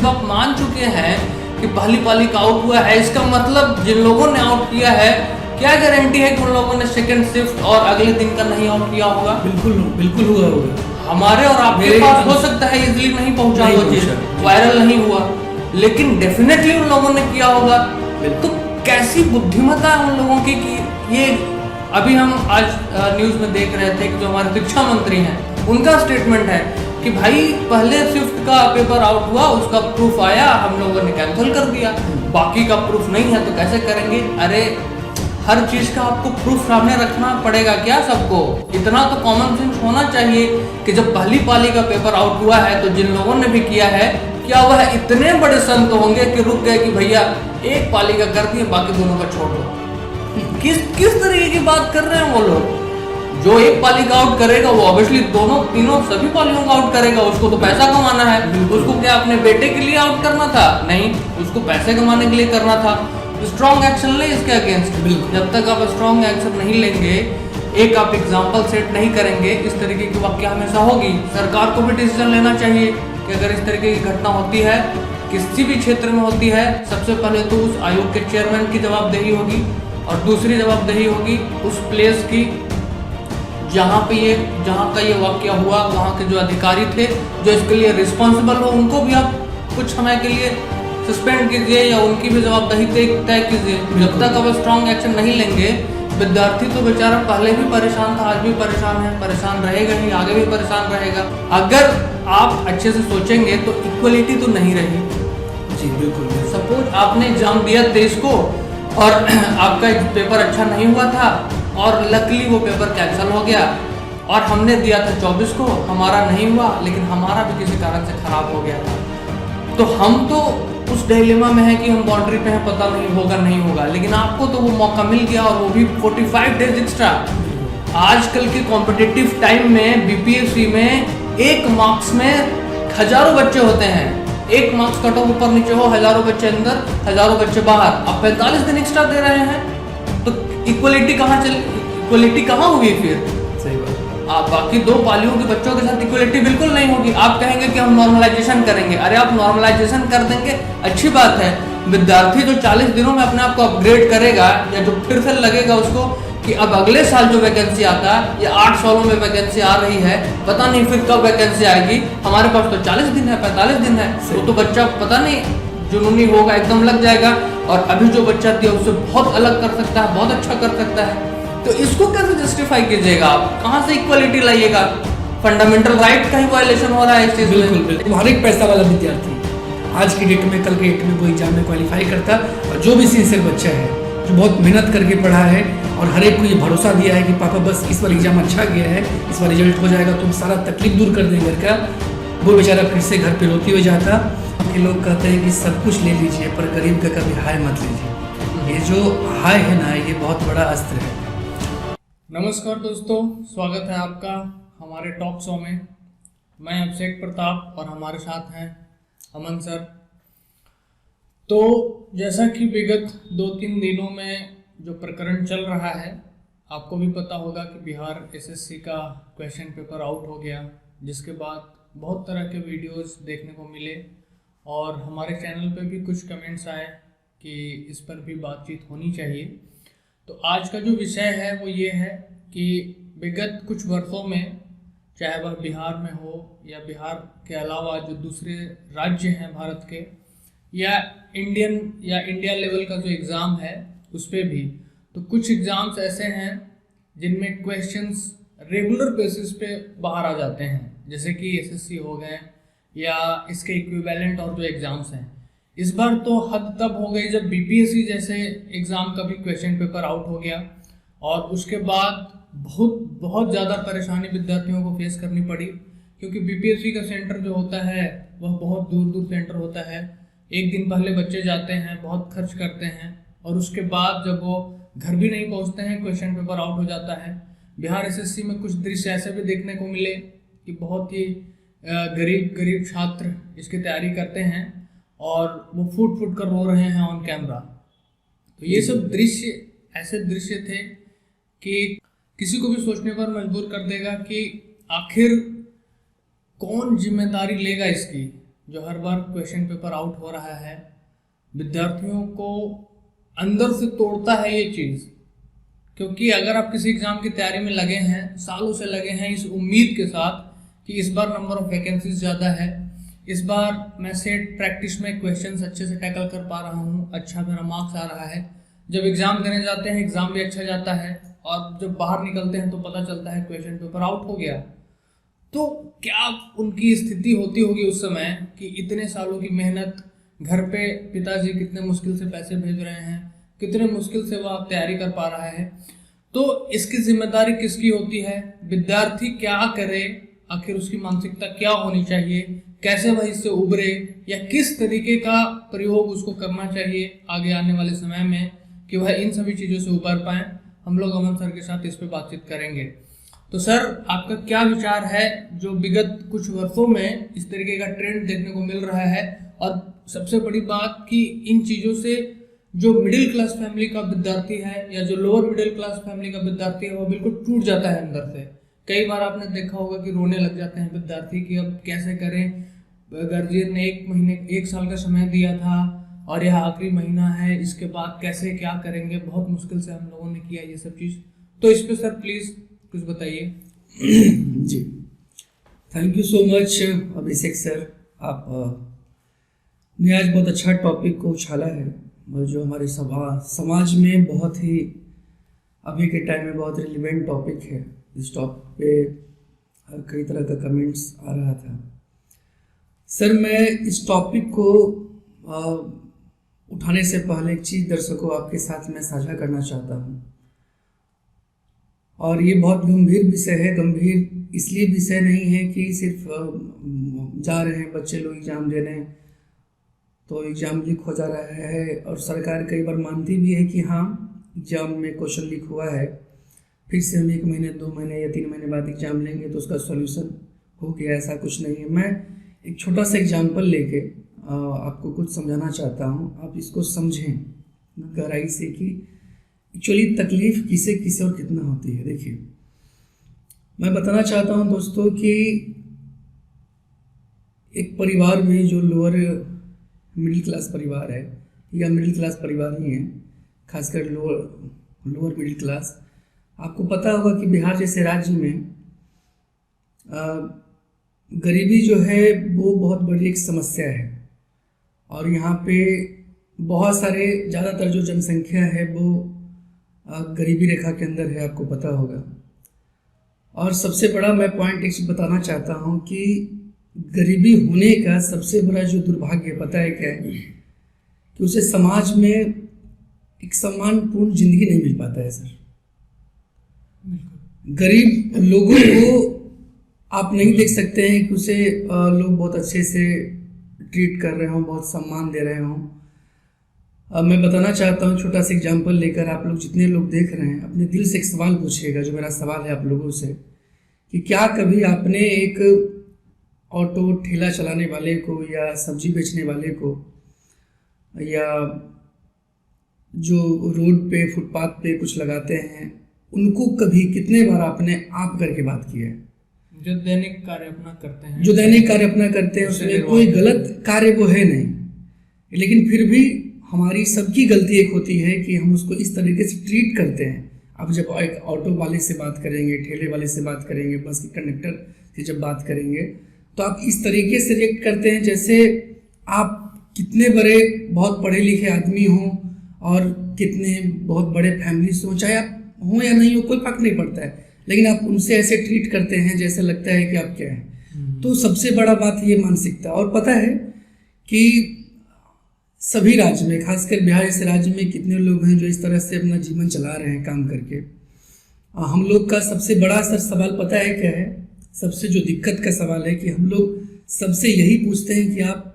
जब आप मान चुके हैं कि पहली पाली का आउट हुआ है, इसका मतलब जिन लोगों ने आउट किया है, क्या गारंटी है कि उन लोगों ने सेकंड शिफ्ट और अगले दिन का नहीं आउट किया होगा? बिल्कुल हुआ होगा। हमारे और आपके पास हो सकता है इजीली नहीं पहुंचा वो चीज, वायरल नहीं हुआ, लेकिन डेफिनेटली उन लोगों ने किया होगा। तो कैसी बुद्धिमत्ता है उन लोगों की कि ये अभी हम आज न्यूज में देख रहे थे कि जो हमारे शिक्षा मंत्री हैं उनका स्टेटमेंट है कि भाई पहले शिफ्ट का पेपर आउट हुआ, उसका प्रूफ आया, हम लोगों ने कैंसिल कर दिया, बाकी का प्रूफ नहीं है तो कैसे करेंगे? अरे हर चीज का आपको प्रूफ सामने रखना पड़ेगा क्या सबको? इतना तो कॉमन सेंस होना चाहिए कि जब पहली पाली का पेपर आउट हुआ है तो जिन लोगों ने भी किया है, क्या वह इतने बड़े संत होंगे कि रुक गए कि भैया एक पाली का कर दिए, बाकी दोनों का छोड़ दो? किस तरीके की बात कर रहे हैं वो लोग? जो एक पाली का आउट करेगा वो ऑब्वियसली दोनों तीनों सभी पालियों का आउट करेगा, उसको तो पैसा कमाना है। उसको क्या अपने बेटे के लिए आउट करना था? नहीं, उसको पैसे कमाने के लिए करना था। स्ट्रॉन्ग एक्शन ले इसके अगेंस्ट। जब तक आप स्ट्रॉन्ग एक्शन नहीं लेंगे, एक आप एग्जाम्पल सेट नहीं करेंगे, इस तरीके की वाकया हमेशा होगी। सरकार को भी डिसीजन लेना चाहिए कि अगर इस तरीके की घटना होती है, किसी भी क्षेत्र में होती है, सबसे पहले तो उस आयोग के चेयरमैन की जवाबदेही होगी और दूसरी जवाबदेही होगी उस प्लेस की जहाँ का ये वाकया हुआ, वहाँ के जो अधिकारी थे जो इसके लिए रिस्पॉन्सिबल हो, उनको भी आप कुछ समय के लिए सस्पेंड कीजिए या उनकी भी जवाबदेही तय कीजिए। जब तक आप स्ट्रॉन्ग एक्शन नहीं लेंगे, विद्यार्थी तो बेचारा पहले भी परेशान था, आज भी परेशान है, परेशान रहेगा ही, आगे भी परेशान रहेगा। अगर आप अच्छे से सोचेंगे तो इक्वलिटी तो नहीं रही। जी बिल्कुल। सपोज आपने एग्जाम दिया 23 को और आपका पेपर अच्छा नहीं हुआ था और लकली वो पेपर कैंसिल हो गया, और हमने दिया था 24 को, हमारा नहीं हुआ, लेकिन हमारा भी किसी कारण से खराब हो गया था, तो हम तो उस डिलेमा में है कि हम बाउंड्री पे हैं, पता नहीं होगा नहीं होगा, लेकिन आपको तो वो मौका मिल गया और वो भी 45 डेज एक्स्ट्रा। आजकल के कॉम्पिटिटिव टाइम में बीपीएससी में एक मार्क्स में हजारों बच्चे होते हैं, एक मार्क्स कट ऑफ ऊपर नीचे हो, हजारों बच्चे अंदर, हजारों बच्चे बाहर, आप 45 दिन एक्स्ट्रा दे रहे हैं, तो इक्वलिटी कहाँ हुई फिर? सही बात। आप बाकी दो पालियों के बच्चों के साथ इक्वलिटी बिल्कुल नहीं होगी। आप कहेंगे कि हम नॉर्मलाइजेशन करेंगे, अरे आप नॉर्मलाइजेशन कर देंगे अच्छी बात है, विद्यार्थी जो 40 दिनों में अपने आप को अपग्रेड करेगा या जो फिर से लगेगा उसको कि अब अगले साल जो वैकेंसी आता है या 8 सालों में वैकेंसी आ रही है, पता नहीं फिर कब वैकेंसी आएगी, हमारे पास तो 40 दिन है, 45 दिन है, वो तो बच्चा पता नहीं जुनूनी होगा, एकदम लग जाएगा, और अभी जो बच्चा दिया उससे बहुत अलग कर सकता है, बहुत अच्छा कर सकता है। तो इसको कैसे जस्टिफाई कीजिएगा आप? कहाँ से इक्वलिटी लाइएगा? फंडामेंटल राइट का ही वायलेशन हो रहा है इस चीज में। बिल्कुल। हर एक पैसा वाला विद्यार्थी आज की डेट में, कल के डेट में वो एग्जाम में क्वालिफाई करता, और जो भी सिंसियर बच्चा है जो बहुत मेहनत करके पढ़ा है और हर एक को ये भरोसा दिया है कि पापा बस इस बार एग्जाम अच्छा गया है, इस बार रिजल्ट हो जाएगा तो सारा तकलीफ दूर कर देंगे घर का, वो बेचारा फिर से घर पे रोते हुए जाता। के लोग कहते हैं कि सब कुछ ले लीजिए पर गरीब का कभी हाय मत लीजिए। ये जो हाय है ना, ये बहुत बड़ा अस्त्र है। नमस्कार दोस्तों, स्वागत है आपका हमारे टॉक शो में। मैं अभिषेक प्रताप और हमारे साथ हैं अमन सर। तो जैसा कि विगत 2-3 दिनों में जो प्रकरण चल रहा है, आपको भी पता होगा कि बिहार एसएससी का क्वेश्चन पेपर आउट हो गया, जिसके बाद बहुत तरह के वीडियोस देखने को मिले और हमारे चैनल पे भी कुछ कमेंट्स आए कि इस पर भी बातचीत होनी चाहिए। तो आज का जो विषय है वो ये है कि विगत कुछ वर्षों में, चाहे वह बिहार में हो या बिहार के अलावा जो दूसरे राज्य हैं भारत के, या इंडिया लेवल का जो एग्ज़ाम है उस पर भी, तो कुछ एग्ज़ाम्स ऐसे हैं जिनमें क्वेश्चंस रेगुलर बेसिस पे बाहर आ जाते हैं, जैसे कि एसएससी हो गए या इसके इक्विवेलेंट और जो एग्ज़ाम्स हैं। इस बार तो हद तब हो गई जब बीपीएससी जैसे एग्ज़ाम का भी क्वेश्चन पेपर आउट हो गया और उसके बाद बहुत ज़्यादा परेशानी विद्यार्थियों को फेस करनी पड़ी, क्योंकि बीपीएससी का सेंटर जो होता है वह बहुत दूर सेंटर होता है। एक दिन पहले बच्चे जाते हैं, बहुत खर्च करते हैं, और उसके बाद जब वो घर भी नहीं पहुंचते हैं क्वेश्चन पेपर आउट हो जाता है। बिहार एसएससी में कुछ दृश्य ऐसे भी देखने को मिले कि बहुत ही गरीब छात्र इसकी तैयारी करते हैं और वो फूट कर रो रहे हैं ऑन कैमरा। तो ये सब दृश्य ऐसे दृश्य थे कि किसी को भी सोचने पर मजबूर कर देगा कि आखिर कौन जिम्मेदारी लेगा इसकी। जो हर बार क्वेश्चन पेपर आउट हो रहा है, विद्यार्थियों को अंदर से तोड़ता है ये चीज़। क्योंकि अगर आप किसी एग्ज़ाम की तैयारी में लगे हैं, सालों से लगे हैं इस उम्मीद के साथ कि इस बार नंबर ऑफ वैकेंसीज ज़्यादा है, इस बार मैं सेट प्रैक्टिस में क्वेश्चंस अच्छे से टैकल कर पा रहा हूँ, अच्छा मेरा मार्क्स आ रहा है, जब एग्ज़ाम देने जाते हैं एग्ज़ाम भी अच्छा जाता है, और जब बाहर निकलते हैं तो पता चलता है क्वेश्चन पेपर आउट हो गया, तो क्या उनकी स्थिति होती होगी उस समय कि इतने सालों की मेहनत, घर पे पिताजी कितने मुश्किल से पैसे भेज रहे हैं, कितने मुश्किल से वह तैयारी कर पा रहा है। तो इसकी जिम्मेदारी किसकी होती है? विद्यार्थी क्या करे, आखिर उसकी मानसिकता क्या होनी चाहिए, कैसे वह इससे उभरे, या किस तरीके का प्रयोग उसको करना चाहिए आगे आने वाले समय में कि वह इन सभी चीज़ों से उबर पाए। हम लोग अमन सर के साथ इस पे बातचीत करेंगे। तो सर, आपका क्या विचार है जो विगत कुछ वर्षों में इस तरीके का ट्रेंड देखने को मिल रहा है, और सबसे बड़ी बात कि इन चीज़ों से जो मिडिल क्लास फैमिली का विद्यार्थी है या जो लोअर मिडिल क्लास फैमिली का विद्यार्थी है वो बिल्कुल टूट जाता है अंदर से। कई बार आपने देखा होगा कि रोने लग जाते हैं विद्यार्थी कि अब कैसे करें, गार्जियन ने 1 साल का समय दिया था और यह आखिरी महीना है, इसके बाद कैसे क्या करेंगे, बहुत मुश्किल से हम लोगों ने किया ये सब चीज़। तो इस पर सर प्लीज़ कुछ बताइए। जी, thank you so much Abhishek sir, आपने आज बहुत अच्छा टॉपिक को उछाला है, जो हमारे समाज में बहुत ही अभी के टाइम में बहुत रिलेवेंट टॉपिक है। इस टॉपिक पे कई तरह का कमेंट्स आ रहा था। सर, मैं इस टॉपिक को उठाने से पहले एक चीज़ दर्शकों आपके साथ में साझा करना चाहता हूँ, और ये बहुत गंभीर विषय है। गंभीर इसलिए विषय नहीं है कि सिर्फ जा रहे हैं बच्चे लोग एग्ज़ाम देने तो एग्ज़ाम लीक हो जा रहा है, और सरकार कई बार मानती भी है कि हाँ एग्ज़ाम में क्वेश्चन लीक हुआ है, फिर से हम 1 महीने 2 महीने या 3 महीने बाद एग्ज़ाम लेंगे तो उसका सॉल्यूशन हो गया। ऐसा कुछ नहीं है। मैं एक छोटा सा एग्जाम्पल लेके आपको कुछ समझाना चाहता हूँ, आप इसको समझें गहराई से कि एक्चुअली तकलीफ़ किसे किसे और कितना होती है। देखिए, मैं बताना चाहता हूँ दोस्तों कि एक परिवार में जो लोअर मिडिल क्लास परिवार है या मिडिल क्लास परिवार ही है, खासकर लोअर मिडिल क्लास, आपको पता होगा कि बिहार जैसे राज्य में गरीबी जो है वो बहुत बड़ी एक समस्या है, और यहाँ पे बहुत सारे ज़्यादातर जो जनसंख्या है वो गरीबी रेखा के अंदर है, आपको पता होगा। और सबसे बड़ा मैं पॉइंट एक बताना चाहता हूँ कि गरीबी होने का सबसे बड़ा जो दुर्भाग्य पता है क्या है, कि उसे समाज में एक सम्मानपूर्ण जिंदगी नहीं मिल पाता है। सर, गरीब लोगों को आप नहीं देख सकते हैं कि उसे लोग बहुत अच्छे से ट्रीट कर रहे हों, बहुत सम्मान दे रहे हों। मैं बताना चाहता हूँ छोटा सा एग्जांपल लेकर, आप लोग जितने लोग देख रहे हैं अपने दिल से एक सवाल पूछिएगा, जो मेरा सवाल है आप लोगों से, कि क्या कभी आपने एक ऑटो ठेला चलाने वाले को या सब्जी बेचने वाले को या जो रोड पे फुटपाथ पे कुछ लगाते हैं उनको कभी कितने बार आपने आप करके बात की है? जो दैनिक कार्य अपना करते हैं, उसमें कोई गलत कार्य वो है नहीं, लेकिन फिर भी हमारी सबकी गलती एक होती है कि हम उसको इस तरीके से ट्रीट करते हैं। अब जब एक ऑटो वाले से बात करेंगे, ठेले वाले से बात करेंगे, बस के कंडक्टर से जब बात करेंगे, तो आप इस तरीके से रिएक्ट करते हैं जैसे आप कितने बड़े बहुत पढ़े लिखे आदमी हों और कितने बहुत बड़े फैमिली से हों, चाहे आप हों या नहीं हो कोई फर्क नहीं पड़ता है, लेकिन आप उनसे ऐसे ट्रीट करते हैं जैसे लगता है कि आप क्या हैं। तो सबसे बड़ा बात ये मानसिकता। और पता है कि सभी राज्य में, खासकर बिहार जैसे राज्य में कितने लोग हैं जो इस तरह से अपना जीवन चला रहे हैं काम करके। हम लोग का सबसे बड़ा सवाल पता है क्या है? सबसे जो दिक्कत का सवाल है कि हम लोग सबसे यही पूछते हैं कि आप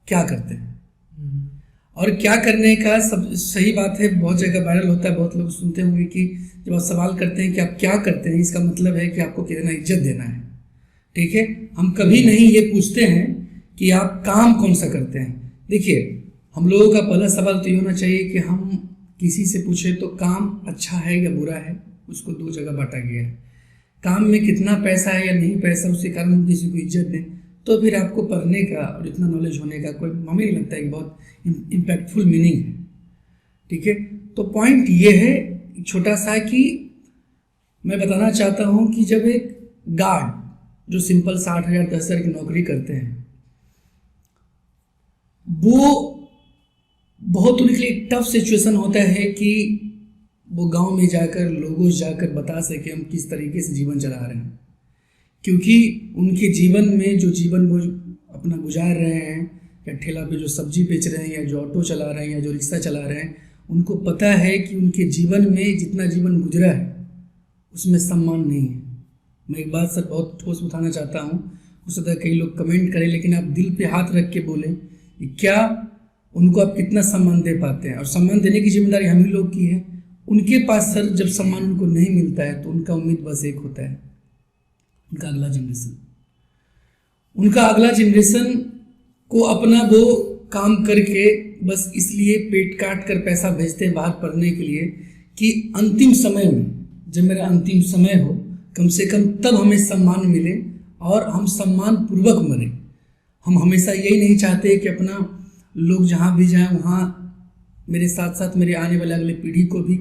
क्या करते हैं, और क्या करने का सब सही बात है, बहुत जगह वायरल होता है, बहुत लोग सुनते होंगे कि जब आप सवाल करते हैं कि आप क्या करते हैं, इसका मतलब है कि आपको कितना इज्जत देना है। ठीक है, हम कभी नहीं ये पूछते हैं कि आप काम कौन सा करते हैं। देखिए, हम लोगों का पहला सवाल तो ये होना चाहिए कि हम किसी से पूछे तो काम अच्छा है या बुरा है, उसको 2 जगह बांटा गया है। काम में कितना पैसा है या नहीं पैसा, उसके कारण हम किसी को इज्जत दें, तो फिर आपको पढ़ने का और इतना नॉलेज होने का कोई हमें नहीं लगता है कि बहुत इम्पैक्टफुल मीनिंग है। ठीक है, तो पॉइंट ये है छोटा सा कि मैं बताना चाहता हूँ कि जब एक गार्ड जो सिंपल 60,000 10,000 की नौकरी करते हैं, वो बहुत उनके लिए टफ सिचुएशन होता है कि वो गांव में जाकर लोगों से जाकर बता सके हम किस तरीके से जीवन चला रहे हैं, क्योंकि उनके जीवन में जो जीवन वो अपना गुजार रहे हैं, या ठेला पे जो सब्जी बेच रहे हैं, या जो ऑटो चला रहे हैं, या जो रिक्शा चला रहे हैं, उनको पता है कि उनके जीवन में जितना जीवन गुजरा है उसमें सम्मान नहीं है। मैं एक बात सर बहुत ठोस उठाना चाहता हूँ, हो सकता है कई लोग कमेंट करें, लेकिन आप दिल पे हाथ रख के बोलें कि क्या उनको आप कितना सम्मान दे पाते हैं। और सम्मान देने की जिम्मेदारी हम ही लोग की है। उनके पास सर जब सम्मान उनको नहीं मिलता है तो उनका उम्मीद बस एक होता है, उनका अगला जनरेशन, उनका अगला जनरेशन को अपना वो काम करके बस इसलिए पेट काट कर पैसा भेजते हैं बाहर पढ़ने के लिए कि अंतिम समय में जब मेरा अंतिम समय हो कम से कम तब हमें सम्मान मिले और हम सम्मान पूर्वक मरें। हम हमेशा यही नहीं चाहते कि अपना लोग जहाँ भी जाएं वहाँ मेरे साथ साथ मेरे आने वाले अगले पीढ़ी को भी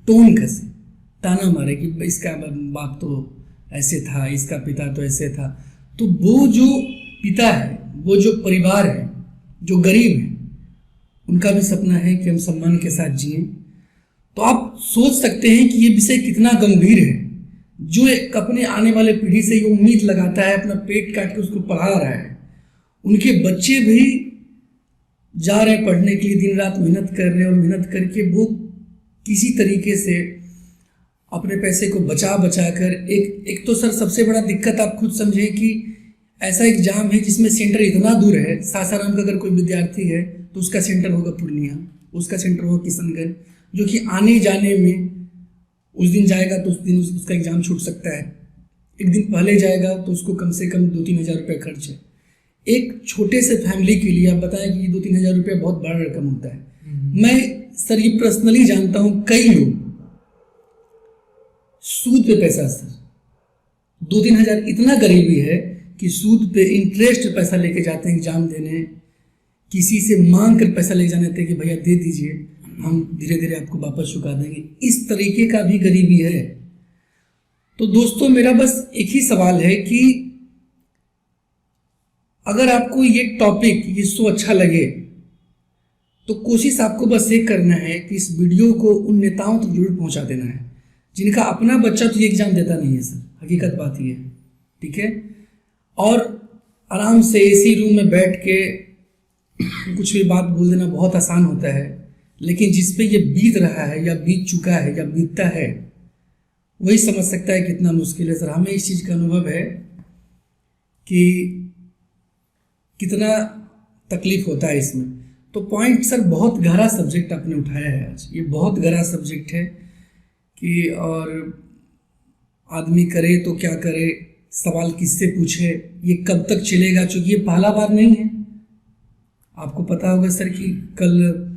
टोन कसे, ताना मारे कि इसका बाप तो ऐसे था, इसका पिता तो ऐसे था। तो वो जो पिता है, वो जो परिवार है, जो गरीब है, उनका भी सपना है कि हम सम्मान के साथ जिएं। तो आप सोच सकते हैं कि ये विषय कितना गंभीर है। जो एक अपने आने वाले पीढ़ी से ये उम्मीद लगाता है, अपना पेट काट के उसको पढ़ा रहा है, उनके बच्चे भी जा रहे हैं पढ़ने के लिए, दिन रात मेहनत कर रहे हैं, और मेहनत करके वो किसी तरीके से अपने पैसे को बचा बचा कर एक तो सर सबसे बड़ा दिक्कत आप खुद समझें कि ऐसा एग्जाम है जिसमें सेंटर इतना दूर है। सासाराम का अगर कोई विद्यार्थी है तो उसका सेंटर होगा पूर्णिया, उसका सेंटर होगा किशनगंज, जो कि आने जाने में उस दिन जाएगा तो उस दिन उसका एग्ज़ाम छूट सकता है। एक दिन पहले जाएगा तो उसको कम से कम 2-3 हज़ार रुपये खर्च है। एक छोटे से फैमिली के लिए आप बताएं कि 2-3 हज़ार रुपये बहुत बड़ा रकम होता है। मैं सर ये पर्सनली जानता हूँ कई लोग सूद पे पैसा, सर 2-3 हज़ार इतना गरीबी है कि सूद पे इंटरेस्ट पैसा लेके जाते हैं एग्जाम देने, किसी से मांग कर पैसा ले जाने थे कि भैया दे दीजिए, हम धीरे धीरे आपको वापस चुका देंगे। इस तरीके का भी गरीबी है। तो दोस्तों मेरा बस एक ही सवाल है कि अगर आपको ये टॉपिक, ये शो अच्छा लगे तो कोशिश आपको बस ये करना है कि इस वीडियो को उन नेताओं तक जरूर पहुंचा देना है जिनका अपना बच्चा तो ये एग्जाम देता नहीं है। सर हकीकत बात ये है, ठीक है। और आराम से एसी रूम में बैठ के कुछ भी बात बोल देना बहुत आसान होता है, लेकिन जिस पे ये बीत रहा है या बीत चुका है या बीतता है वही समझ सकता है कितना मुश्किल है। सर हमें इस चीज़ का अनुभव है कि कितना तकलीफ होता है इसमें। तो पॉइंट सर बहुत गहरा सब्जेक्ट आपने उठाया है आज, ये बहुत गहरा सब्जेक्ट है कि और आदमी करे तो क्या करे, सवाल किससे पूछे, ये कब तक चलेगा, क्योंकि ये पहला बार नहीं है। आपको पता होगा सर कि कल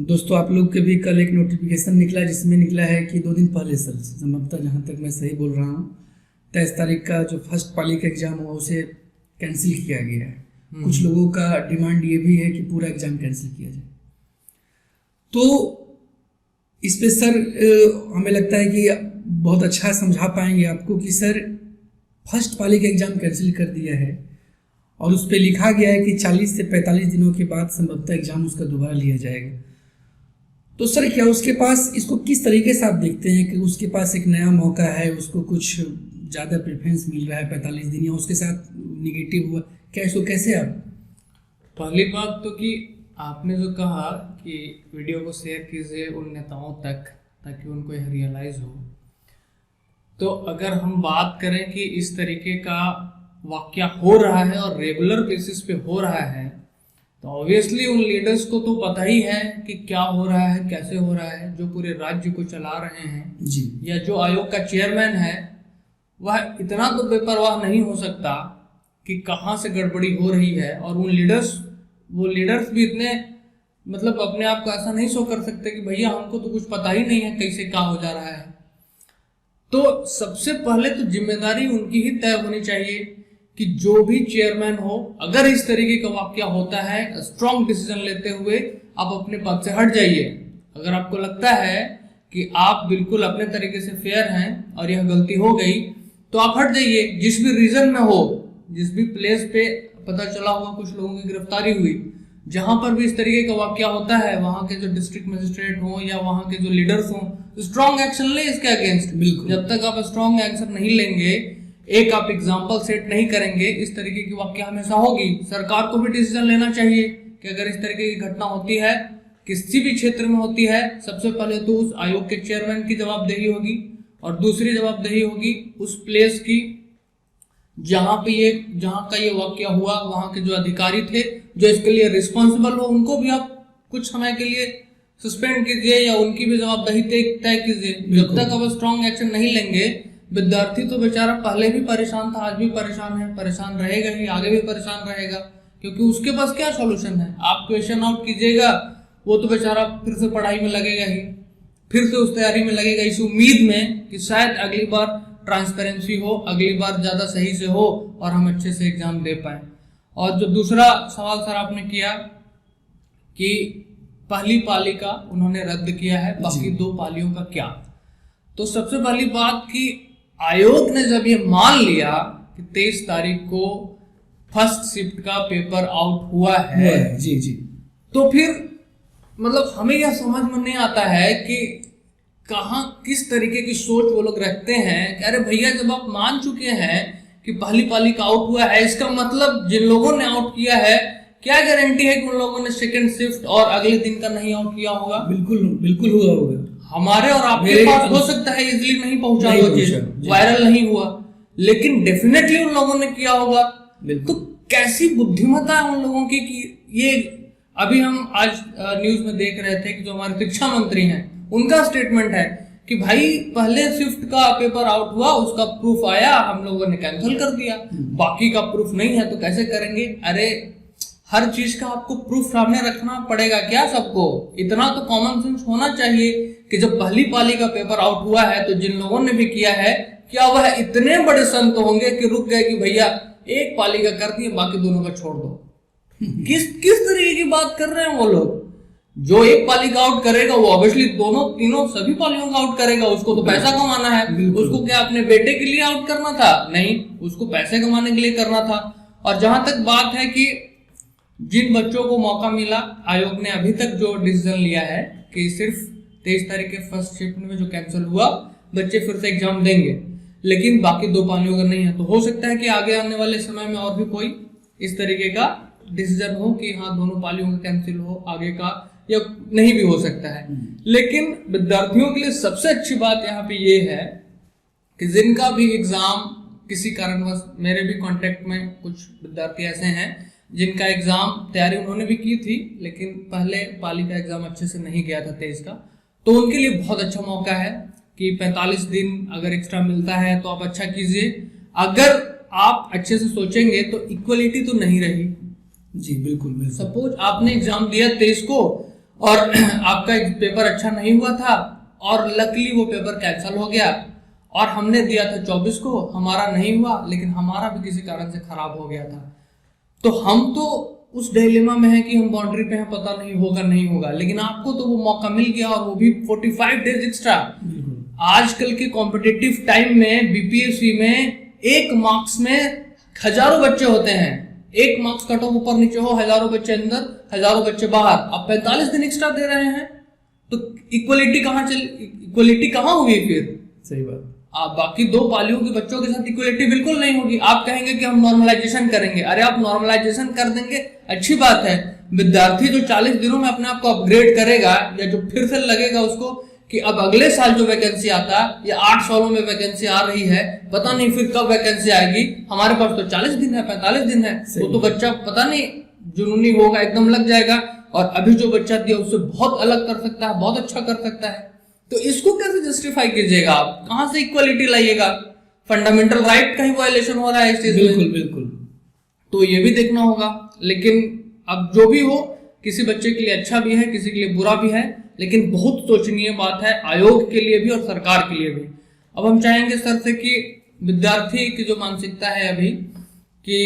दोस्तों आप लोग के भी कल एक नोटिफिकेशन निकला जिसमें निकला है कि 2 दिन पहले सर संभवतः, जहाँ तक मैं सही बोल रहा हूँ, 23 तारीख का जो फर्स्ट पाली का एग्ज़ाम हुआ उसे कैंसिल किया गया है। कुछ लोगों का डिमांड ये भी है कि पूरा एग्ज़ाम कैंसिल किया जाए। तो इस पे सर हमें लगता है कि बहुत अच्छा समझा पाएंगे आपको कि सर फर्स्ट पाली का एग्ज़ाम कैंसिल कर दिया है और उस पर लिखा गया है कि 40 से 45 दिनों के बाद संभवतः एग्ज़ाम उसका दोबारा लिया जाएगा। तो सर क्या उसके पास, इसको किस तरीके से आप देखते हैं कि उसके पास एक नया मौका है, उसको कुछ ज़्यादा प्रेफरेंस मिल रहा है 45 दिन, या उसके साथ निगेटिव हुआ, क्या इसको कैसे आप? पहली बात तो कि आपने जो कहा कि वीडियो को शेयर कीजिए उन नेताओं तक ताकि उनको यह रियलाइज़ हो, तो अगर हम बात करें कि इस तरीके का वाकया हो रहा है और रेगुलर बेसिस पे हो रहा है, तो ऑब्वियसली उन लीडर्स को तो पता ही है कि क्या हो रहा है, कैसे हो रहा है। जो पूरे राज्य को चला रहे हैं जी, या जो आयोग का चेयरमैन है, वह इतना तो बेपरवाह नहीं हो सकता कि कहाँ से गड़बड़ी हो रही है। और वो लीडर्स भी इतने मतलब अपने आप को ऐसा नहीं शो कर सकते कि भैया हमको तो कुछ पता ही नहीं है कैसे क्या हो जा रहा है। तो सबसे पहले तो जिम्मेदारी उनकी ही तय होनी चाहिए कि जो भी चेयरमैन हो, अगर इस तरीके का वाकया होता है, स्ट्रॉन्ग डिसीजन लेते हुए आप अपने पद से हट जाइए। अगर आपको लगता है कि आप बिल्कुल अपने तरीके से फेयर हैं और यह गलती हो गई, तो आप हट जाइए। जिस भी रीजन में हो, जिस भी प्लेस पे पता चला होगा कुछ लोगों की गिरफ्तारी हुई, जहां पर भी इस तरीके का वाकया होता है, वहां के जो डिस्ट्रिक्ट मजिस्ट्रेट हो या वहां के जो लीडर्स हो, स्ट्रॉन्ग एक्शन ले इसके अगेंस्ट। बिल्कुल। जब तक आप स्ट्रॉन्ग एक्शन नहीं लेंगे, एक आप एग्जाम्पल सेट नहीं करेंगे, इस तरीके की वाकया हमेशा होगी। सरकार को भी डिसीजन लेना चाहिए कि अगर इस तरीके की घटना होती है, किसी भी क्षेत्र में होती है, सबसे पहले तो उस आयोग के चेयरमैन की जवाबदेही होगी और दूसरी जवाबदेही होगी उस प्लेस की जहां का ये वाकया हुआ, वहां के जो अधिकारी थे जो इसके लिए रिस्पॉन्सिबल हो, उनको भी आप कुछ समय के लिए सस्पेंड कीजिए या उनकी भी जवाबदेही तय कीजिए। जब तक आप स्ट्रॉन्ग एक्शन नहीं लेंगे, विद्यार्थी तो बेचारा पहले भी परेशान था, आज भी परेशान है, परेशान रहेगा ही, आगे भी परेशान रहेगा, क्योंकि उसके पास क्या सॉल्यूशन है। आप क्वेश्चन आउट कीजिएगा, वो तो बेचारा फिर से पढ़ाई में लगेगा ही, फिर से उस तैयारी में लगेगा, इस उम्मीद में कि शायद अगली बार ट्रांसपेरेंसी हो, अगली बार ज्यादा सही से हो और हम अच्छे से एग्जाम दे पाए। और जो दूसरा सवाल सर आपने किया कि पहली पाली का उन्होंने रद्द किया है, बाकी 2 पालियों का क्या, तो सबसे पहली बात कि आयोग ने जब ये मान लिया कि 23 तारीख को फर्स्ट शिफ्ट का पेपर आउट हुआ है, जी जी, तो फिर मतलब हमें यह समझ में नहीं आता है कि कहाँ किस तरीके की सोच वो लोग रखते हैं कि अरे भैया, जब आप मान चुके हैं कि पहली पाली का आउट हुआ है, इसका मतलब जिन लोगों ने आउट किया है, क्या गारंटी है कि उन लोगों ने सेकंड शिफ्ट और अगले दिन का नहीं आउट किया होगा? बिल्कुल बिल्कुल हुआ होगा। हमारे और आपके पास हो सकता है इजिली नहीं पहुंचा वो चीज, वायरल नहीं हुआ, लेकिन डेफिनेटली उन लोगों ने किया होगा। तो कैसी बुद्धिमत्ता है उन लोगों की कि ये अभी हम आज न्यूज में देख रहे थे कि जो हमारे शिक्षा मंत्री हैं, उनका स्टेटमेंट है कि भाई पहले शिफ्ट का पेपर आउट हुआ, उसका प्रूफ आया, हम लोगों ने कैंसिल कर दिया, बाकी का प्रूफ नहीं है तो कैसे करेंगे? अरे हर चीज का आपको प्रूफ सामने रखना पड़ेगा क्या सबको? इतना तो कॉमन सेंस होना चाहिए कि जब पहली पाली का पेपर आउट हुआ है तो जिन लोगों ने भी किया है, क्या वह इतने बड़े संत होंगे कि रुक गए कि भैया एक पाली का कर दिए, बाकी दोनों का छोड़ दो? किस तरीके की बात कर रहे हैं वो लोग? जो एक पाली का आउट करेगा वो ऑब्वियसली दोनों तीनों सभी पालियों का आउट करेगा, उसको तो पैसा कमाना है। उसको क्या अपने बेटे के लिए आउट करना था? नहीं, उसको पैसे कमाने के लिए करना था। और जहां तक बात है कि जिन बच्चों को मौका मिला, आयोग ने अभी तक जो डिसीजन लिया है कि सिर्फ 23 तारीख के फर्स्ट शिफ्ट में जो कैंसिल हुआ, बच्चे फिर से एग्जाम देंगे, लेकिन बाकी 2 पालियों का नहीं है। तो हो सकता है कि आगे आने वाले समय में और भी कोई इस तरीके का डिसीजन हो कि हाँ दोनों पालियों का कैंसिल हो, आगे का या नहीं भी हो सकता है। लेकिन विद्यार्थियों के लिए सबसे अच्छी बात यहाँ पे ये है कि जिनका भी एग्जाम किसी कारणवश, मेरे भी कांटेक्ट में कुछ विद्यार्थी ऐसे हैं जिनका एग्जाम तैयारी उन्होंने भी की थी, लेकिन पहले पाली का एग्जाम अच्छे से नहीं गया था 23 का, तो उनके लिए बहुत अच्छा मौका है कि 45 दिन अगर एक्स्ट्रा मिलता है तो आप अच्छा कीजिए। अगर आप अच्छे से सोचेंगे तो इक्वलिटी तो नहीं रही। जी बिल्कुल बिल्कुल। सपोज आपने एग्जाम दिया 23 को और आपका पेपर अच्छा नहीं हुआ था और लकली वो पेपर कैंसिल हो गया, और हमने दिया था 24 को, हमारा नहीं हुआ, लेकिन हमारा भी किसी कारण से खराब हो गया था, तो हम तो उस डिलेमा में है कि हम बाउंड्री पे हैं, पता नहीं होगा नहीं होगा, लेकिन आपको तो वो मौका मिल गया और वो भी 45 डेज एक्स्ट्रा। आजकल के कॉम्पिटिटिव टाइम में बीपीएससी में 1 मार्क्स में हजारों बच्चे होते हैं, 1 मार्क्स कट ऑफ ऊपर नीचे हो, हजारों बच्चे अंदर, हजारों बच्चे बाहर, आप 45 दिन एक्स्ट्रा दे रहे हैं, तो इक्वलिटी कहाँ हुई फिर? सही बात। आप बाकी 2 पालियों के बच्चों के साथ इक्वलिटी बिल्कुल नहीं होगी। आप कहेंगे कि हम नॉर्मलाइजेशन करेंगे, अरे आप नॉर्मलाइजेशन कर देंगे, अच्छी बात है। विद्यार्थी जो 40 दिनों में अपने आप को अपग्रेड करेगा, या जो फिर से लगेगा उसको कि अब अगले साल जो वैकेंसी आता या 8 सालों में वैकेंसी आ रही है, पता नहीं फिर कब वैकेंसी आएगी, हमारे पास तो 40 दिन है, 45 दिन है, वो तो बच्चा पता नहीं जुनूनी होगा, एकदम लग जाएगा, और अभी जो बच्चा दिया उससे बहुत अलग कर सकता है, बहुत अच्छा कर सकता है। तो इसको कैसे जस्टिफाई कीजिएगा आप? कहां से इक्वालिटी लाइएगा? फंडामेंटल राइट का ही वायलेशन हो रहा है इस चीज में। बिल्कुल बिल्कुल। तो ये भी देखना होगा। लेकिन अब जो भी हो, किसी बच्चे के लिए अच्छा भी है, किसी के लिए बुरा भी है, लेकिन बहुत सोचनीय बात है आयोग के लिए भी और सरकार के लिए भी। अब हम चाहेंगे सर से कि विद्यार्थी की जो मानसिकता है अभी, कि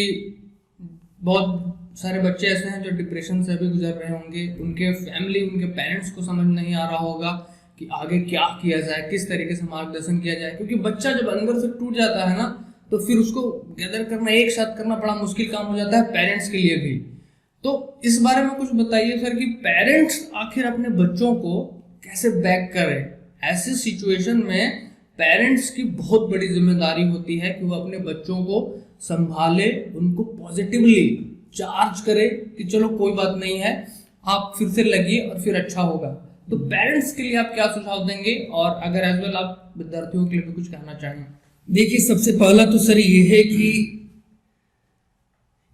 बहुत सारे बच्चे ऐसे हैं जो डिप्रेशन से भी गुजर रहे होंगे, उनके फैमिली, उनके पेरेंट्स को समझ नहीं आ रहा होगा कि आगे क्या किया जाए, किस तरीके से मार्गदर्शन किया जाए, क्योंकि बच्चा जब अंदर से टूट जाता है ना तो फिर उसको गैदर करना, एक साथ करना बड़ा मुश्किल काम हो जाता है पेरेंट्स के लिए भी। तो इस बारे में कुछ बताइए सर कि पेरेंट्स आखिर अपने बच्चों को कैसे बैक करें। ऐसे सिचुएशन में पेरेंट्स की बहुत बड़ी जिम्मेदारी होती है कि वो अपने बच्चों को संभाले, उनको पॉजिटिवली चार्ज करे कि चलो कोई बात नहीं है, आप फिर से लगिए और फिर अच्छा होगा। तो पेरेंट्स के लिए आप क्या सुझाव देंगे, और अगर एज वेल आप विद्यार्थियों के लिए भी कुछ कहना चाहें। देखिए, सबसे पहला तो सर ये है कि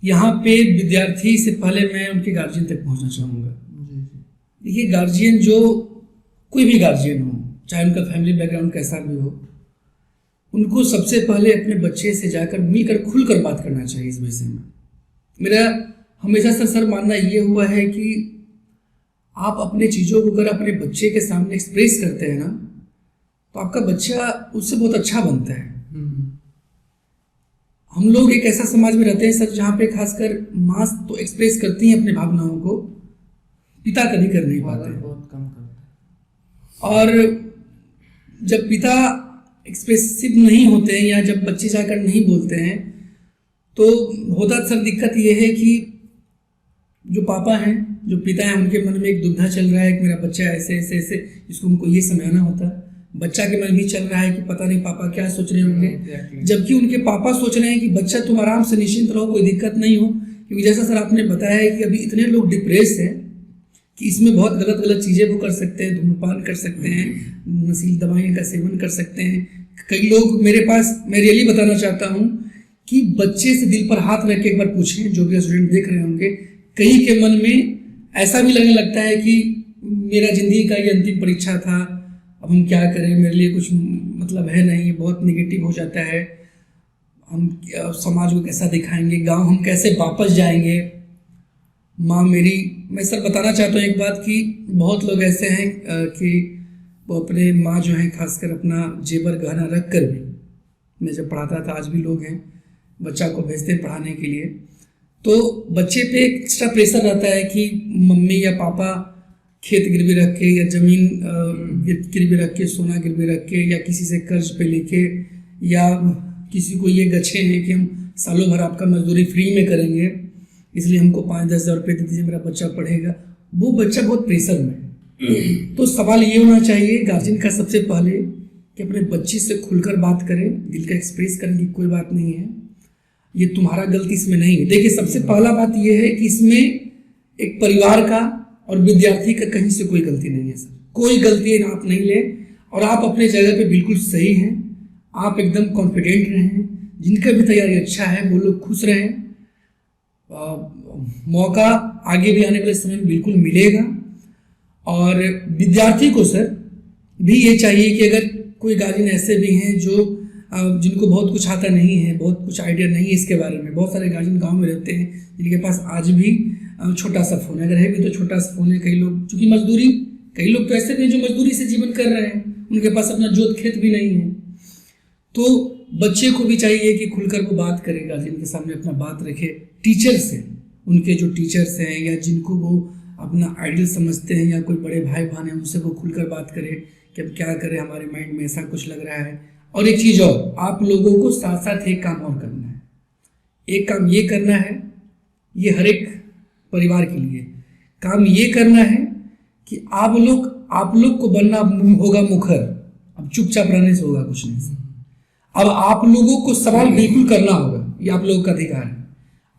यहाँ पे विद्यार्थी से पहले मैं उनके गार्जियन तक पहुँचना चाहूँगा। देखिए, गार्जियन जो कोई भी गार्जियन हो, चाहे उनका फैमिली बैकग्राउंड कैसा भी हो, उनको सबसे पहले अपने बच्चे से जाकर मिलकर खुलकर बात करना चाहिए इस विषय में। मेरा हमेशा से सर मानना ये हुआ है कि आप अपने चीज़ों को अगर अपने बच्चे के सामने एक्सप्रेस करते हैं ना, तो आपका बच्चा उससे बहुत अच्छा बनता है। हम लोग एक ऐसा समाज में रहते हैं सर जहाँ पे खासकर माँ तो एक्सप्रेस करती हैं अपने भावनाओं को, पिता कभी कर नहीं पाते हैं, बहुत कम करते हैं। और जब पिता एक्सप्रेसिव नहीं होते हैं या जब बच्चे जाकर नहीं बोलते हैं तो होता सर दिक्कत ये है कि जो पापा हैं, जो पिता हैं, उनके मन में एक दुविधा चल रहा है कि मेरा बच्चा ऐसे ऐसे ऐसे, इसको उनको ये समझाना होता है। बच्चा के मन भी चल रहा है कि पता नहीं पापा क्या सोच रहे होंगे, जबकि उनके पापा सोच रहे हैं कि बच्चा तुम आराम से निश्चिंत रहो, कोई दिक्कत नहीं हो। क्योंकि जैसा सर आपने बताया है कि अभी इतने लोग डिप्रेस हैं कि इसमें बहुत गलत गलत चीज़ें वो कर सकते हैं, धूम्रपान कर सकते हैं, नशीली दवाइयों का सेवन कर सकते हैं। कई लोग मेरे पास, मैं रियली बताना चाहता हूँ कि बच्चे से दिल पर हाथ रख के एक बार पूछें, जो भी स्टूडेंट देख रहे होंगे, कई के मन में ऐसा भी लगने लगता है कि मेरा ज़िंदगी का ये अंतिम परीक्षा था, अब हम क्या करें, मेरे लिए कुछ मतलब है नहीं, बहुत निगेटिव हो जाता है, हम समाज को कैसा दिखाएंगे, गांव हम कैसे वापस जाएंगे, माँ मेरी। मैं सर बताना चाहता हूँ एक बात कि बहुत लोग ऐसे हैं कि वो अपने माँ जो है खासकर अपना जेवर गहना रख कर भी, मैं जब पढ़ाता था, आज भी लोग हैं, बच्चा को भेजते हैं पढ़ाने के लिए, तो बच्चे पे एक एक्स्ट्रा प्रेशर रहता है कि मम्मी या पापा खेत गिरवी रख के या ज़मीन गिरवी रख के, सोना गिरवी रख के, या किसी से कर्ज पे लेके, या किसी को ये गच्छे हैं कि हम सालों भर आपका मजदूरी फ्री में करेंगे, इसलिए हमको 5-10 हज़ार रुपये दे दीजिए, मेरा बच्चा पढ़ेगा। वो बच्चा बहुत प्रेशर में। तो सवाल ये होना चाहिए गार्जियन का सबसे पहले कि अपने बच्चे से खुलकर बात करें, दिल का एक्सप्रेस करें कि कोई बात नहीं है, ये तुम्हारा गलती इसमें नहीं है। देखिए, सबसे पहला बात ये है कि इसमें एक परिवार का और विद्यार्थी का कहीं से कोई गलती नहीं है सर, कोई गलती आप नहीं ले, और आप अपने जगह पे बिल्कुल सही हैं, आप एकदम कॉन्फिडेंट रहें, जिनका भी तैयारी अच्छा है वो लोग खुश रहें, मौका आगे भी आने वाले समय में बिल्कुल मिलेगा। और विद्यार्थी को सर भी ये चाहिए कि अगर कोई गार्जियन ऐसे भी हैं जो जिनको बहुत कुछ आता नहीं है, बहुत कुछ आइडिया नहीं है इसके बारे में, बहुत सारे गार्जियन गांव में रहते हैं जिनके पास आज भी छोटा सा फ़ोन है, अगर है भी तो छोटा सा फ़ोन है। कई लोग चूँकि मजदूरी, कई लोग तो ऐसे भी हैं जो मजदूरी से जीवन कर रहे हैं, उनके पास अपना जोत खेत भी नहीं है। तो बच्चे को भी चाहिए कि खुलकर वो बात करे, गार्जियन के सामने अपना बात रखे, टीचर से, उनके जो टीचर्स हैं या जिनको वो अपना आइडल समझते हैं या कोई बड़े भाई बहन हैं, उनसे वो खुलकर बात करे कि अब क्या करें, हमारे माइंड में ऐसा कुछ लग रहा है। और एक चीज़ और, आप लोगों को साथ साथ एक काम और करना है, एक काम ये करना है, ये हर एक परिवार के लिए काम ये करना है कि आप लोग को बनना होगा मुखर। अब चुपचाप रहने से होगा कुछ नहीं। अब आप लोगों को सवाल बिल्कुल करना होगा, ये आप लोगों का अधिकार है।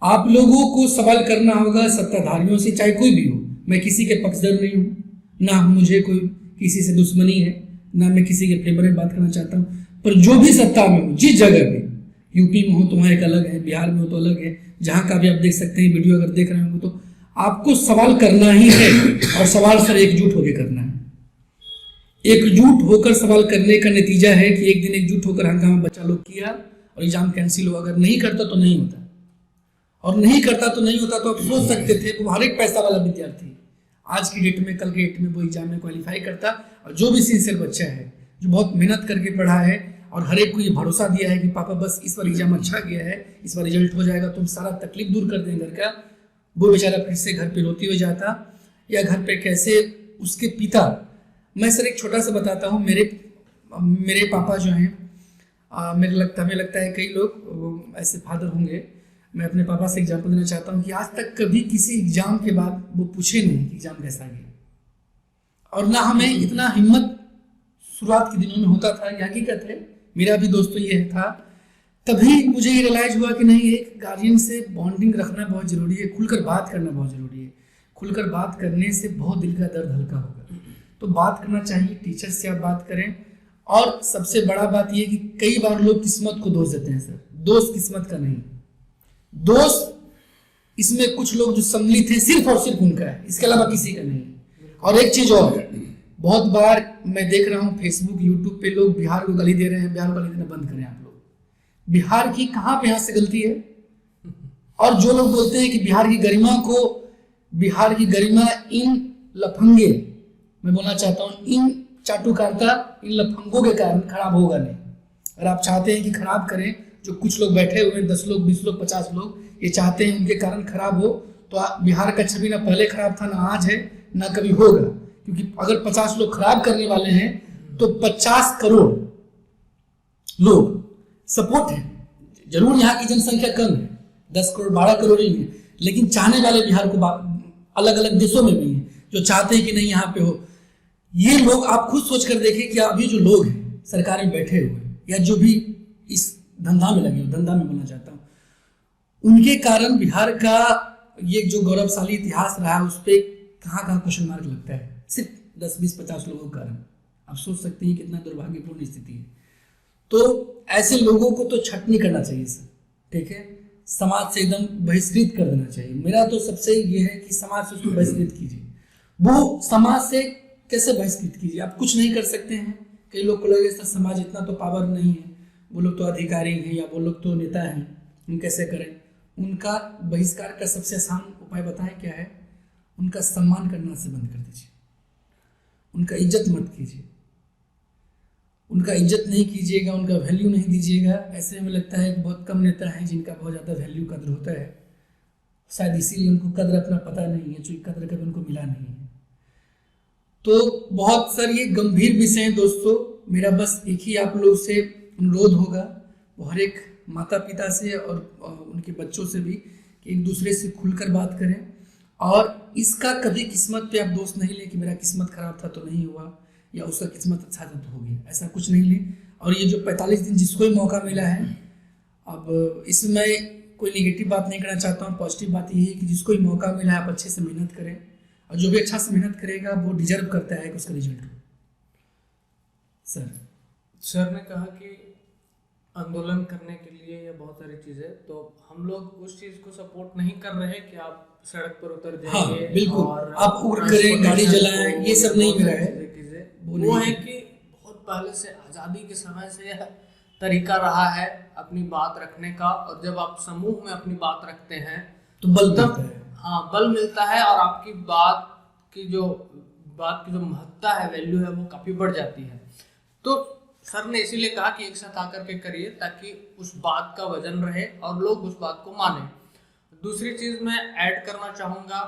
आप लोगों को सवाल करना होगा सत्ताधारियों से, चाहे कोई भी हो। मैं किसी के पक्षधर नहीं हूँ, ना मुझे कोई किसी से दुश्मनी है, ना मैं किसी के फेवर में बात करना चाहता हूँ, पर जो भी सत्ता में हो, जिस जगह पे, यूपी में हो तो वहाँ एक अलग है, बिहार में हो तो अलग है, जहाँ का भी आप देख सकते हैं, वीडियो अगर देख रहे हो तो आपको सवाल करना ही है। और सवाल सर एकजुट होकर करना है। एकजुट होकर सवाल करने का नतीजा है कि एक दिन एकजुट होकर हंगामा बच्चा लोग किया और एग्जाम कैंसिल हुआ। अगर नहीं करता तो नहीं होता, और नहीं करता तो नहीं होता, तो आप सोच सकते थे वो हर एक पैसा वाला विद्यार्थी आज की डेट में, कल की डेट में वो एग्जाम में क्वालिफाई करता। और जो भी सिंसियर बच्चा है, जो बहुत मेहनत करके पढ़ा है और हर एक को ये भरोसा दिया है कि पापा बस इस बार एग्जाम अच्छा गया है, इस बार रिजल्ट हो जाएगा, तुम सारा तकलीफ दूर कर दें घर का, वो बेचारा फिर से घर पे रोते हुए जाता। या घर पे कैसे उसके पिता, मैं सर एक छोटा सा बताता हूँ, मेरे पापा जो हैं, हमें लगता है कई लोग ऐसे फादर होंगे, मैं अपने पापा से एग्जाम्पल देना चाहता हूँ कि आज तक कभी किसी एग्जाम के बाद वो पूछे नहीं कि एग्जाम कैसा गया, और ना हमें इतना हिम्मत शुरुआत के दिनों में होता था। ये हकीकत है, मेरा भी दोस्तों ये था। तभी मुझे ये रियलाइज हुआ कि नहीं, एक गार्जियन से बॉन्डिंग रखना बहुत जरूरी है, खुलकर बात करना बहुत जरूरी है। खुलकर बात करने से बहुत दिल का दर्द हल्का होगा, तो बात करना चाहिए। टीचर से आप बात करें। और सबसे बड़ा बात यह कि कई बार लोग किस्मत को दोष देते हैं सर, दोष किस्मत का नहीं, दोष इसमें कुछ लोग जो सम्मिलित हैं सिर्फ और सिर्फ उनका है, इसके अलावा किसी का नहीं। और एक चीज और, बहुत बार मैं देख रहा हूँ फेसबुक यूट्यूब पे लोग बिहार को गाली दे रहे हैं। बिहार को गाली देना बंद करें आप लोग। बिहार की कहाँ पे यहाँ से गलती है? और जो लोग बोलते हैं कि बिहार की गरिमा इन लफंगे, मैं बोलना चाहता हूँ इन चाटुकारिता, इन लफंगों के कारण खराब होगा नहीं। अगर आप चाहते हैं कि खराब करें, जो कुछ लोग बैठे हुए हैं 10 लोग 20 लोग 50 लोग ये चाहते हैं उनके कारण खराब हो, तो बिहार का छवि ना पहले खराब था, ना आज है, ना कभी होगा। क्योंकि अगर 50 लोग खराब करने वाले हैं तो 50 करोड़ लोग सपोर्ट है। जरूर यहाँ की जनसंख्या कम है, 10 करोड़ 12 करोड़ ही है, लेकिन चाहने वाले बिहार को अलग अलग देशों में भी हैं जो चाहते हैं कि नहीं यहाँ पे हो। ये लोग आप खुद सोच कर देखें कि अभी जो लोग हैं सरकार में बैठे हुए या जो भी इस धंधा में लगे हो, धंधा में बोलना चाहता हूँ, उनके कारण बिहार का ये जो गौरवशाली इतिहास रहा है उस पर कहाँ क्वेश्चन मार्क लगता है, सिर्फ 10 20 50 लोगों के कारण। आप सोच सकते हैं कितना दुर्भाग्यपूर्ण स्थिति है। तो ऐसे लोगों को तो छटनी करना चाहिए सर, ठीक है, समाज से एकदम बहिष्कृत कर देना चाहिए। मेरा तो सबसे ये है कि समाज से उसको बहिष्कृत कीजिए। वो समाज से कैसे बहिष्कृत कीजिए? आप कुछ नहीं कर सकते हैं। कई लोग को लगे सर समाज इतना तो पावर नहीं है, वो लोग तो अधिकारी हैं या वो लोग तो नेता हैं, हम कैसे करें? उनका बहिष्कार का सबसे आसान उपाय बताएं क्या है? उनका सम्मान करना से बंद कर दीजिए, उनका इज्जत मत कीजिए। उनका इज्जत नहीं कीजिएगा, उनका वैल्यू नहीं दीजिएगा। ऐसे में लगता है कि बहुत कम नेता हैं जिनका बहुत ज़्यादा वैल्यू कद्र होता है, शायद इसीलिए उनको कद्र अपना पता नहीं है, चूँकि कद्र कभी उनको मिला नहीं है। तो बहुत सारे ये गंभीर विषय हैं दोस्तों। मेरा बस एक ही आप लोग से अनुरोध होगा, वो हर एक माता पिता से और उनके बच्चों से भी, कि एक दूसरे से खुलकर बात करें। और इसका कभी किस्मत पे आप दोष नहीं लें कि मेरा किस्मत खराब था तो नहीं हुआ, या उसका किस्मत अच्छा था तो हो गया, ऐसा कुछ नहीं लें। और ये जो 45 दिन जिसको ही मौका मिला है, अब इसमें कोई नेगेटिव बात नहीं करना चाहता हूँ, पॉजिटिव बात ये है कि जिसको ही मौका मिला है आप अच्छे से मेहनत करें, और जो भी अच्छा से मेहनत करेगा वो डिजर्व करता है कि उसका रिजल्ट हो। सर ने कहा कि आंदोलन करने के लिए ये बहुत सारी चीज़ें, तो हम लोग उस चीज़ को सपोर्ट नहीं कर रहे कि आप सड़क पर उतर जाइए। हाँ, बिल्कुल, और आप उड़ करें, गाड़ी चलाएं, ये सब नहीं मेरा है। वो है कि बहुत पहले से आज़ादी के समय से यह तरीका रहा है अपनी बात रखने का, और जब आप समूह में अपनी बात रखते हैं तो बल मिलता है। हाँ, बल मिलता है, और आपकी बात की जो महत्ता है, वैल्यू है, वो काफ़ी बढ़ जाती है। तो सर ने इसीलिए कहा कि एक साथ आकर के करिए, ताकि उस बात का वजन रहे और लोग उस बात को माने। दूसरी चीज़ मैं ऐड करना चाहूँगा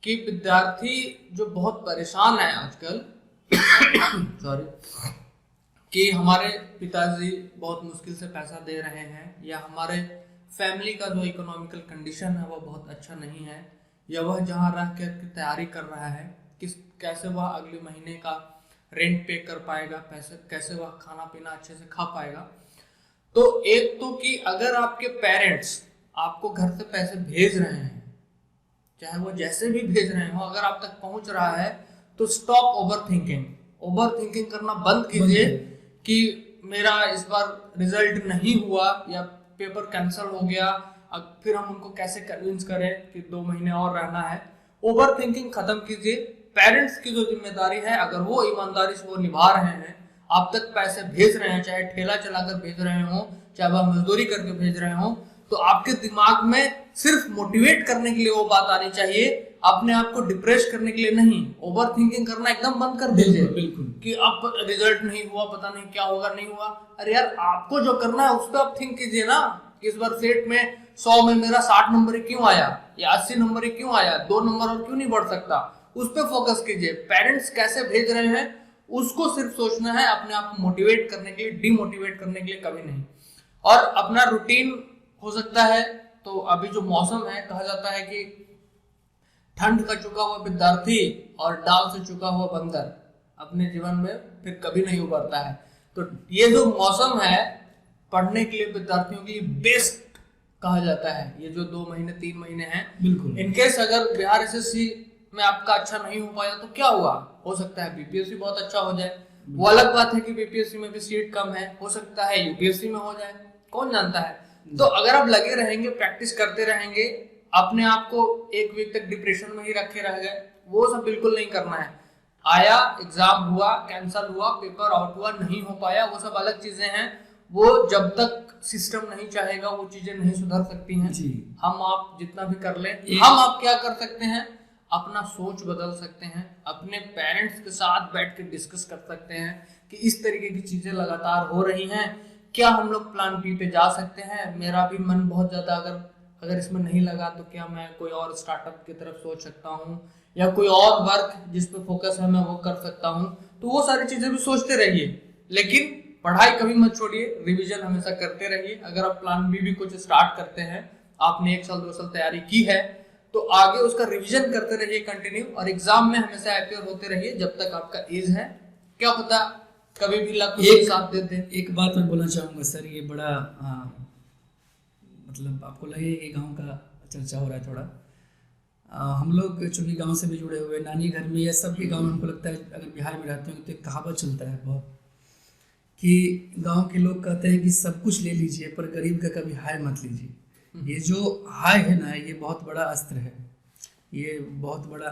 कि विद्यार्थी जो बहुत परेशान है आजकल सॉरी, कि हमारे पिताजी बहुत मुश्किल से पैसा दे रहे हैं, या हमारे फैमिली का जो इकोनॉमिकल कंडीशन है वो बहुत अच्छा नहीं है, या वह जहाँ रह कर तैयारी कर रहा है कैसे वह अगले महीने का रेंट पे कर पाएगा, पैसे कैसे वह खाना पीना अच्छे से खा पाएगा। तो एक तो कि अगर आपके पेरेंट्स आपको घर से पैसे भेज रहे हैं, चाहे वो जैसे भी भेज रहे हो, अगर आप तक पहुंच रहा है तो स्टॉप ओवर थिंकिंग करना बंद कीजिए कि मेरा इस बार रिजल्ट नहीं हुआ या पेपर कैंसिल हो गया, अब फिर हम उनको कैसे कन्विंस करें कि 2 महीने और रहना है। ओवर थिंकिंग खत्म कीजिए। पेरेंट्स की जो जिम्मेदारी है, अगर वो ईमानदारी से वो निभा रहे हैं, आप तक पैसे भेज रहे हैं, चाहे ठेला चलाकर भेज रहे हो, चाहे वह मजदूरी करके भेज रहे हो, तो आपके दिमाग में सिर्फ मोटिवेट करने के लिए वो बात आनी चाहिए, अपने आप को डिप्रेस करने के लिए नहीं। ओवर थिंकिंग करना एकदम बंद कर दीजिए बिल्कुल कि अब रिजल्ट नहीं हुआ, पता नहीं क्या होगा, नहीं हुआ। अरे यार, आपको जो करना है उस पर आप थिंक कीजिए ना कि इस बार सेट में 100 में मेरा 60 नंबर ही क्यों आया या 80 नंबर ही क्यों आया, 2 नंबर और क्यों नहीं बढ़ सकता, उस पर फोकस कीजिए। पेरेंट्स कैसे भेज रहे हैं उसको सिर्फ सोचना है, अपने आप को मोटिवेट करने के लिए, डिमोटिवेट करने के लिए कभी नहीं। और अपना रूटीन हो सकता है, तो अभी जो मौसम है, कहा जाता है कि ठंड का चुका हुआ विद्यार्थी और डाल से चुका हुआ बंदर अपने जीवन में फिर कभी नहीं उभरता है। तो ये जो मौसम है पढ़ने के लिए विद्यार्थियों के लिए बेस्ट कहा जाता है। ये जो 2 महीने 3 महीने हैं, बिल्कुल। इनकेस अगर बिहार एसएससी में आपका अच्छा नहीं हो पाया तो क्या हुआ, हो सकता है बीपीएससी बहुत अच्छा हो जाए। वो अलग बात है कि बीपीएससी में भी सीट कम है, हो सकता है यूपीएससी में हो जाए, कौन जानता है। तो अगर आप लगे रहेंगे, प्रैक्टिस करते रहेंगे, अपने आप को एक वीक तक डिप्रेशन में ही रखे रह गए, वो सब बिल्कुल नहीं करना है। आया, एग्जाम हुआ, कैंसिल हुआ, पेपर आउट हुआ, नहीं हो पाया, वो सब अलग चीजें हैं। वो जब तक सिस्टम नहीं चाहेगा वो चीजें नहीं सुधर सकती हैं जी। हम आप जितना भी कर लें, हम आप क्या कर सकते हैं, अपना सोच बदल सकते हैं, अपने पेरेंट्स के साथ बैठ के डिस्कस कर सकते हैं कि इस तरीके की चीजें लगातार हो रही हैं, क्या हम लोग प्लान बी पे जा सकते हैं। मेरा भी मन बहुत ज्यादा अगर इसमें नहीं लगा तो क्या मैं कोई और स्टार्टअप की तरफ सोच सकता हूँ, या कोई और वर्क जिस पे फोकस है मैं वो कर सकता हूँ। तो वो सारी चीजें भी सोचते रहिए, लेकिन पढ़ाई कभी मत छोड़िए, रिवीजन हमेशा करते रहिए। अगर आप प्लान बी भी कुछ स्टार्ट करते हैं, आपने 1 साल 2 साल तैयारी की है, तो आगे उसका रिवीजन करते रहिए कंटिन्यू, और एग्जाम में हमेशा अपियर होते रहिए जब तक आपका एज है। क्या पता कभी भी लक उसके साथ दे दे। एक बात मैं बोलना चाहूँगा सर, ये बड़ा मतलब आपको लगे कि गांव का चर्चा हो रहा है थोड़ा। हम लोग चूँकि गांव से भी जुड़े हुए, नानी घर में या सबके गांव में, हमको लगता है अगर बिहार में रहते हैं तो एक कहावत चलता है बहुत कि गांव के लोग कहते हैं कि सब कुछ ले लीजिए पर गरीब का कभी हाय मत लीजिए। ये जो हाय है ना, ये बहुत बड़ा अस्त्र है, ये बहुत बड़ा।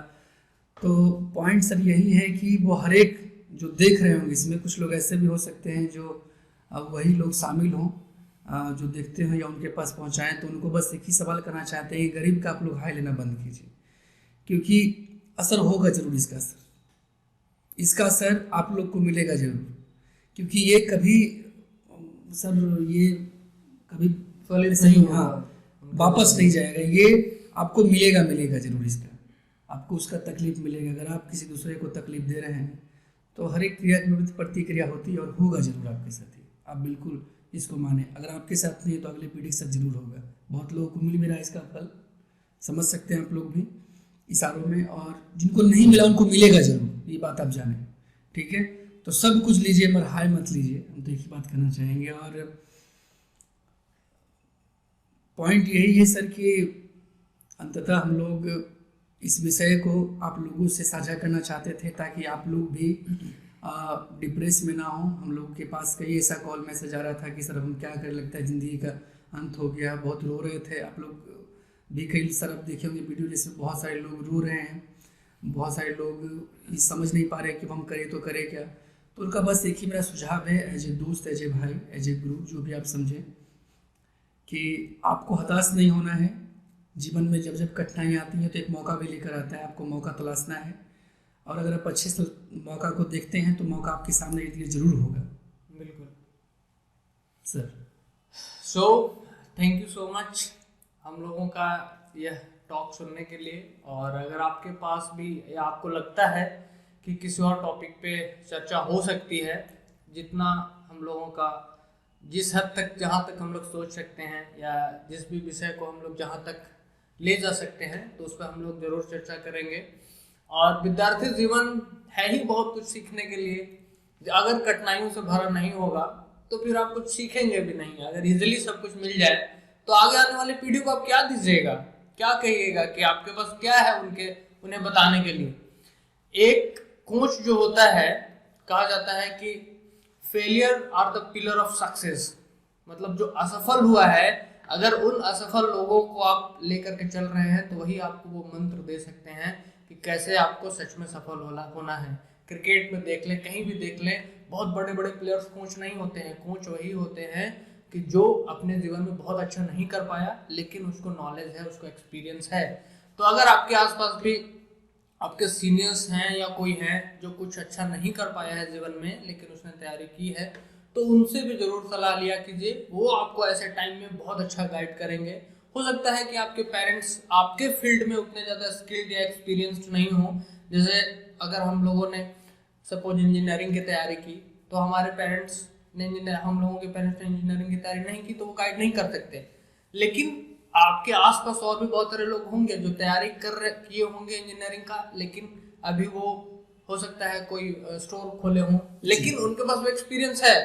तो पॉइंट सर यही है कि वो हर एक जो देख रहे होंगे, इसमें कुछ लोग ऐसे भी हो सकते हैं जो वही लोग शामिल हों जो देखते हैं या उनके पास पहुंचाएं, तो उनको बस एक ही सवाल करना चाहते हैं कि गरीब का आप लोग हाय लेना बंद कीजिए, क्योंकि असर होगा जरूर इसका असर आप लोग को मिलेगा जरूर। क्योंकि ये कभी सर ये कभी सही वापस नहीं जाएगा, ये आपको मिलेगा जरूर, इसका आपको उसका तकलीफ मिलेगा। अगर आप किसी दूसरे को तकलीफ दे रहे हैं तो हर एक क्रिया की प्रतिक्रिया होती है और होगा जरूर आपके साथ ही, आप बिल्कुल इसको माने। अगर आपके साथ नहीं है तो अगले पीढ़ी के साथ जरूर होगा। बहुत लोगों को मिल भी रहा है इसका फल, समझ सकते हैं आप लोग भी इशारों में, और जिनको नहीं मिला उनको मिलेगा जरूर, ये बात आप जाने, ठीक है। तो सब कुछ लीजिए मगर हाय मत लीजिए, हम तो एक ही बात करना चाहेंगे। और पॉइंट यही है सर कि अंततः हम लोग इस विषय को आप लोगों से साझा करना चाहते थे ताकि आप लोग भी डिप्रेस में ना हो। हम लोग के पास कई ऐसा कॉल मैसेज आ रहा था कि सर हम क्या करें, लगता है ज़िंदगी का अंत हो गया, बहुत रो रहे थे। आप लोग भी कई सर आप देखे होंगे वीडियो, जिसमें बहुत सारे लोग रो रहे हैं, बहुत सारे लोग समझ नहीं पा रहे कि हम करें तो करें क्या। तो उनका बस एक ही मेरा सुझाव है, एज ए दोस्त, एज ए भाई, एज ए गुरु, जो भी आप समझें, कि आपको हताश नहीं होना है। जीवन में जब जब कठिनाइयाँ आती हैं तो एक मौका भी लेकर आता है, आपको मौका तलाशना है। और अगर आप अच्छे से मौका को देखते हैं तो मौका आपके सामने जरूर होगा। बिल्कुल sir. So thank you so much हम लोगों का यह टॉक सुनने के लिए। और अगर आपके पास भी या आपको लगता है कि किसी और टॉपिक पे चर्चा हो सकती है, जितना हम लोगों का जिस हद तक जहाँ तक हम लोग सोच सकते हैं, या जिस भी विषय को हम लोग जहाँ तक ले जा सकते हैं, तो उस पर हम लोग जरूर चर्चा करेंगे। और विद्यार्थी जीवन है ही बहुत कुछ सीखने के लिए। अगर कठिनाइयों से भरा नहीं होगा तो फिर आप कुछ सीखेंगे भी नहीं। अगर इजीली सब कुछ मिल जाए तो आगे आने वाली पीढ़ी को आप क्या दीजिएगा, क्या कहिएगा कि आपके पास क्या है उन्हें बताने के लिए। एक कोच जो होता है, कहा जाता है कि failure are the pillar of success, मतलब जो असफल हुआ है, अगर उन असफल लोगों को आप लेकर के चल रहे हैं तो वही आपको वो मंत्र दे सकते हैं कि कैसे आपको सच में सफल होना है। क्रिकेट में देख लें, कहीं भी देख लें, बहुत बड़े बड़े प्लेयर्स कोच नहीं होते हैं, कोच वही होते हैं कि जो अपने जीवन में बहुत अच्छा नहीं कर पाया लेकिन उसको नॉलेज है, उसको एक्सपीरियंस है। तो अगर आपके आसपास भी आपके सीनियर्स हैं या कोई है जो कुछ अच्छा नहीं कर पाया है जीवन में लेकिन उसने तैयारी की है, तो उनसे भी जरूर सलाह लिया कीजिए, वो आपको ऐसे टाइम में बहुत अच्छा गाइड करेंगे। हो सकता है कि आपके पेरेंट्स आपके फील्ड में उतने ज़्यादा स्किल्ड या एक्सपीरियंस्ड नहीं हो। जैसे अगर हम लोगों ने सपोज इंजीनियरिंग की तैयारी की तो हमारे पेरेंट्स ने हम लोगों के पेरेंट्स ने इंजीनियरिंग की तैयारी नहीं की तो वो गाइड नहीं कर सकते। लेकिन आपके आसपास और भी बहुत सारे लोग होंगे जो तैयारी किए होंगे इंजीनियरिंग का, लेकिन अभी वो हो सकता है कोई स्टोर खोले हों, लेकिन उनके पास वो एक्सपीरियंस है,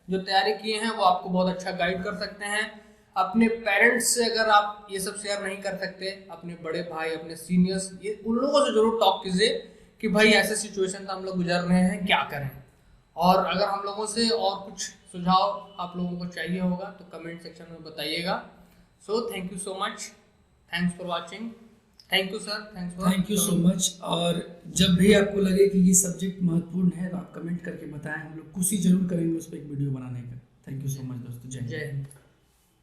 जो तैयारी किए हैं वो आपको बहुत अच्छा गाइड कर सकते हैं। अपने पेरेंट्स से अगर आप ये सब शेयर नहीं कर सकते, अपने बड़े भाई, अपने सीनियर्स, ये उन लोगों से जरूर टॉक कीजिए कि भाई ऐसे सिचुएशन हम लोग गुजर रहे हैं, क्या करें। और अगर हम लोगों से और कुछ सुझाव आप लोगों को चाहिए होगा तो कमेंट सेक्शन में बताइएगा। So thank you so much, thanks for watching. Thank you sir, thank you so much. और जब भी आपको लगे कि ये सब्जेक्ट महत्वपूर्ण है तो आप कमेंट करके बताएं, हम लोग कोशिश जरूर करेंगे उस पर एक वीडियो बनाने का। थैंक यू सो मच दोस्तों, जय हिंद।